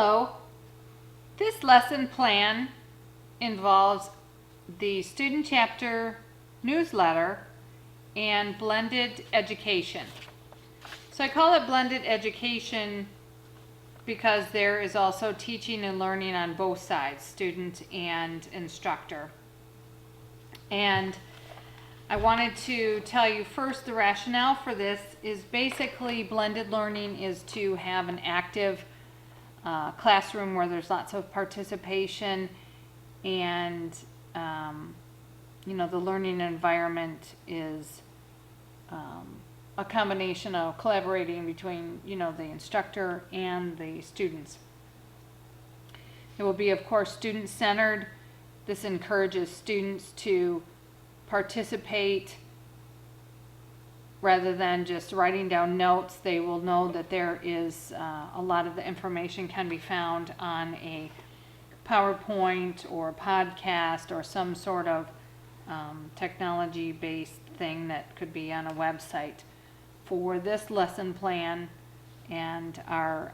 Hello. This lesson plan involves the student chapter newsletter and blended education. So I call it blended education because there is also teaching and learning on both sides, student and instructor. And I wanted to tell you first the rationale for this is basically blended learning is to have an active classroom where there's lots of participation and the learning environment is a combination of collaborating between the instructor and the students. It will be, of course, student-centered. This encourages students to participate rather than just writing down notes. They will know that there is a lot of the information can be found on a PowerPoint or podcast or some sort of technology-based thing that could be on a website. For this lesson plan and our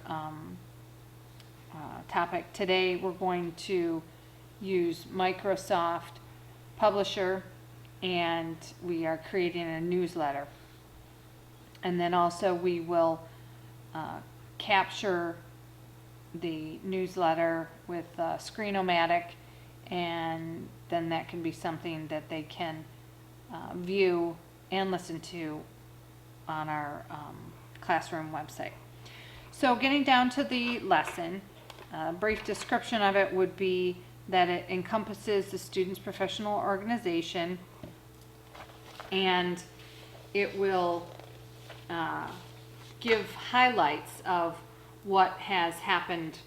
topic today, we're going to use Microsoft Publisher, and we are creating a newsletter. And then also we will capture the newsletter with Screen-O-Matic, and then that can be something that they can view and listen to on our classroom website. So getting down to the lesson, a brief description of it would be that it encompasses the student's professional organization, and it will give highlights of what has happened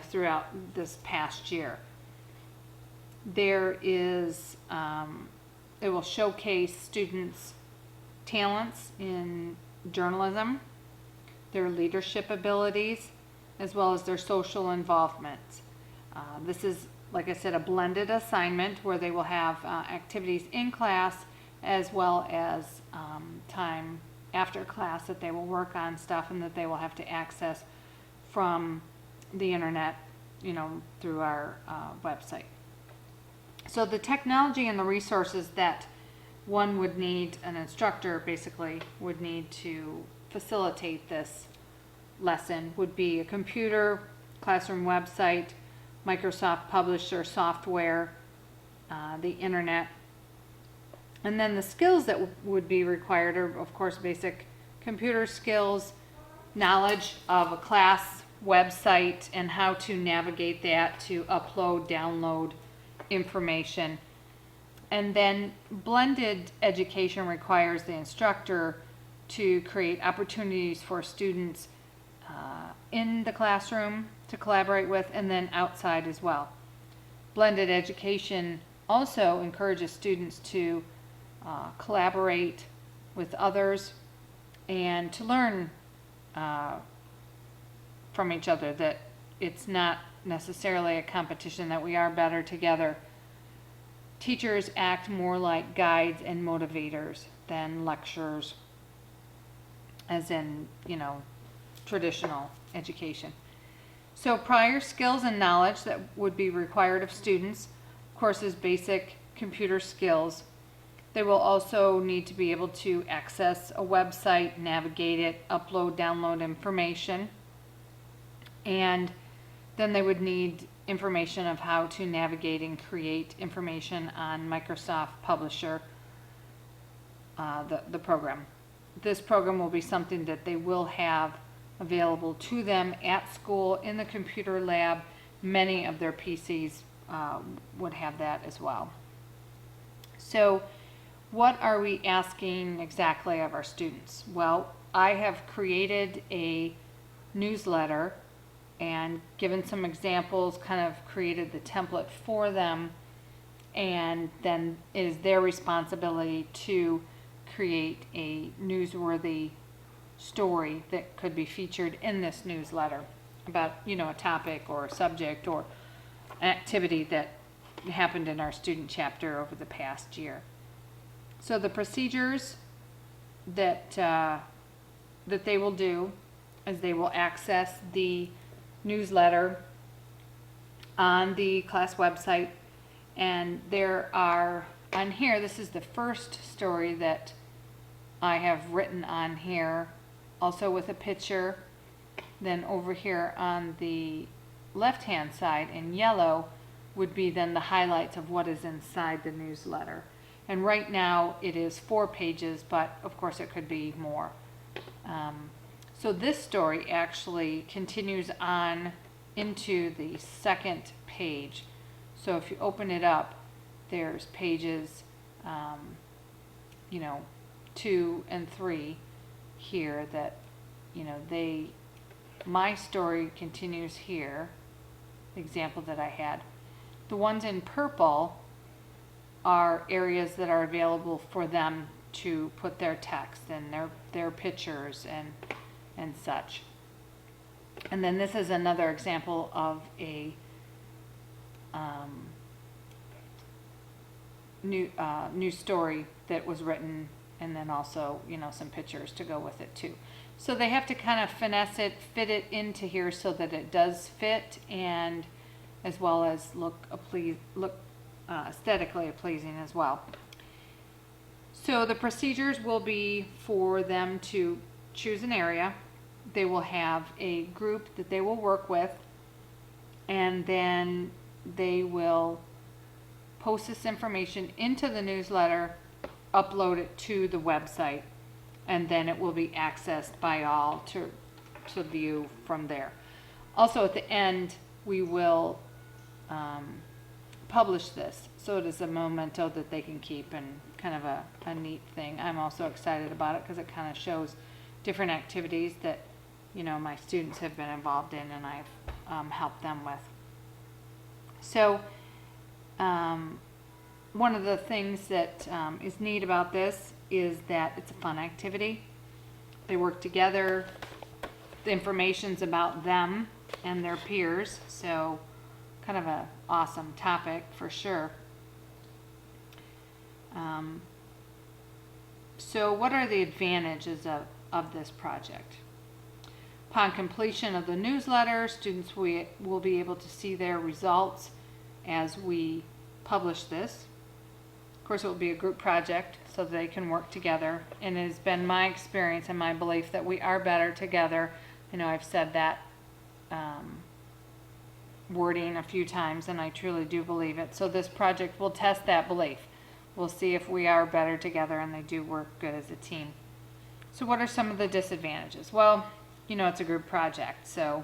throughout this past year. There is it will showcase students' talents in journalism, their leadership abilities, as well as their social involvement. This is, like I said, a blended assignment where they will have activities in class as well as time after class that they will work on stuff and that they will have to access from the internet, through our website. So the technology and the resources that one would need, an instructor basically would need to facilitate this lesson would be a computer, classroom website, Microsoft Publisher software, the internet. And then the skills that would be required are, of course, basic computer skills, knowledge of a class website and how to navigate that to upload, download information. And then blended education requires the instructor to create opportunities for students in the classroom to collaborate with, and then outside as well. Blended education also encourages students to collaborate with others and to learn from each other, that it's not necessarily a competition, that we are better together. Teachers act more like guides and motivators than lecturers, as in, traditional education. So prior skills and knowledge that would be required of students, of course, is basic computer skills. They will also need to be able to access a website, navigate it, upload, download information. And then they would need information of how to navigate and create information on Microsoft Publisher, the program. This program will be something that they will have available to them at school in the computer lab. Many of their PCs would have that as well. So what are we asking exactly of our students? Well, I have created a newsletter and given some examples, kind of created the template for them, and then it is their responsibility to create a newsworthy story that could be featured in this newsletter about, a topic or a subject or an activity that happened in our student chapter over the past year. So the procedures that they will do is they will access the newsletter on the class website. And there are, on here, this is the first story that I have written on here, also with a picture. Then over here on the left-hand side in yellow would be then the highlights of what is inside the newsletter. And right now it is 4 pages, but of course it could be more. So this story actually continues on into the second page. So if you open it up, there's pages, 2 and 3 here that, my story continues here, the example that I had. The ones in purple are areas that are available for them to put their text and their pictures and such. And then this is another example of a new story that was written, and then also some pictures to go with it too. So they have to kind of finesse it, fit it into here so that it does fit, and as well as look aesthetically pleasing as well. So the procedures will be for them to choose an area. They will have a group that they will work with, and then they will post this information into the newsletter, upload it to the website, and then it will be accessed by all to view from there. Also at the end, we will publish this, so it is a memento that they can keep, and kind of a neat thing. I'm also excited about it because it kind of shows different activities that my students have been involved in, and I've helped them with. So one of the things that is neat about this is that it's a fun activity. They work together. The information's about them and their peers, so kind of an awesome topic for sure. So what are the advantages of this project? Upon completion of the newsletter, students will be able to see their results as we publish this. Of course, it will be a group project so they can work together, and it has been my experience and my belief that we are better together. I've said that wording a few times, and I truly do believe it. So this project will test that belief. We'll see if we are better together and they do work good as a team. So what are some of the disadvantages? Well, it's a group project, so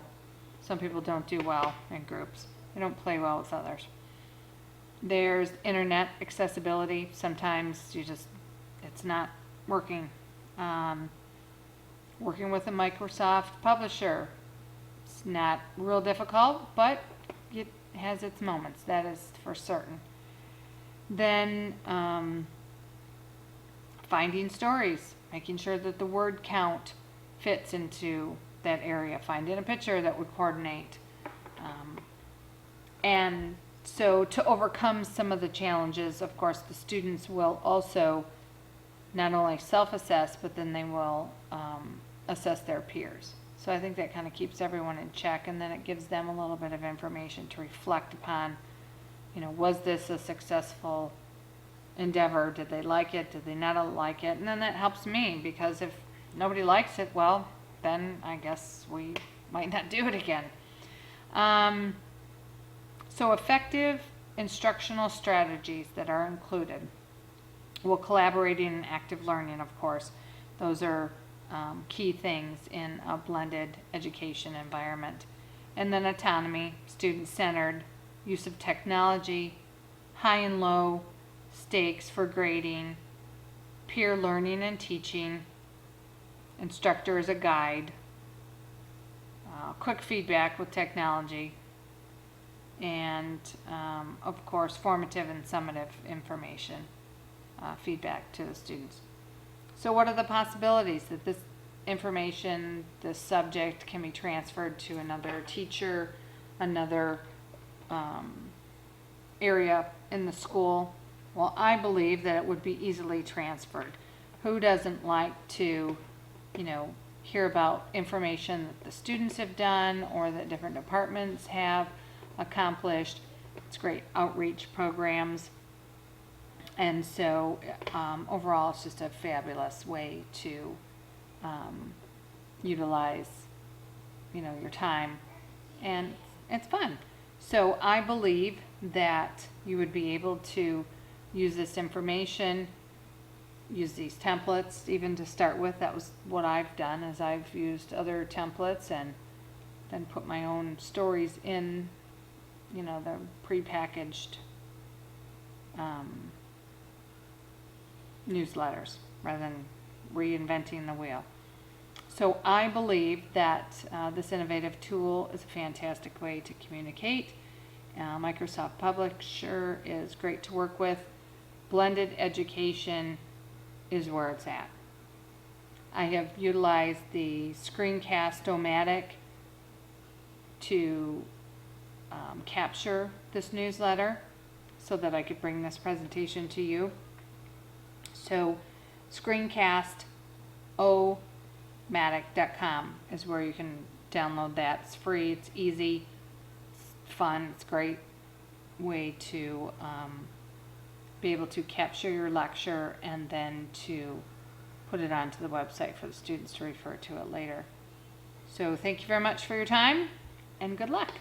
some people don't do well in groups. They don't play well with others. There's internet accessibility. Sometimes it's not working. Working with a Microsoft publisher, it's not real difficult, but it has its moments, that is for certain. Then finding stories, making sure that the word count fits into that area, finding a picture that would coordinate. And so to overcome some of the challenges, of course, the students will also not only self-assess, but then they will assess their peers. So I think that kind of keeps everyone in check, and then it gives them a little bit of information to reflect upon, was this a successful endeavor? Did they like it? Did they not like it? And then that helps me, because if nobody likes it, well, then I guess we might not do it again. So effective instructional strategies that are included. Well, collaborating and active learning, of course. Those are key things in a blended education environment. And then autonomy, student-centered, use of technology, high and low stakes for grading, peer learning and teaching, instructor as a guide, quick feedback with technology, and of course formative and summative information, feedback to the students. So what are the possibilities that this information, this subject can be transferred to another teacher, another area in the school? Well, I believe that it would be easily transferred. Who doesn't like to, hear about information that the students have done or that different departments have accomplished. It's great outreach programs. And so overall, it's just a fabulous way to utilize, your time, and it's fun. So I believe that you would be able to use this information, use these templates even to start with. That was what I've done, is I've used other templates and then put my own stories in, the prepackaged newsletters rather than reinventing the wheel. So I believe that this innovative tool is a fantastic way to communicate. Microsoft Publisher is great to work with. Blended education is where it's at. I have utilized the Screencast-O-Matic to capture this newsletter so that I could bring this presentation to you. So Screencast-O-Matic.com is where you can download that. It's free, it's easy, it's fun, it's a great way to be able to capture your lecture and then to put it onto the website for the students to refer to it later. So thank you very much for your time and good luck.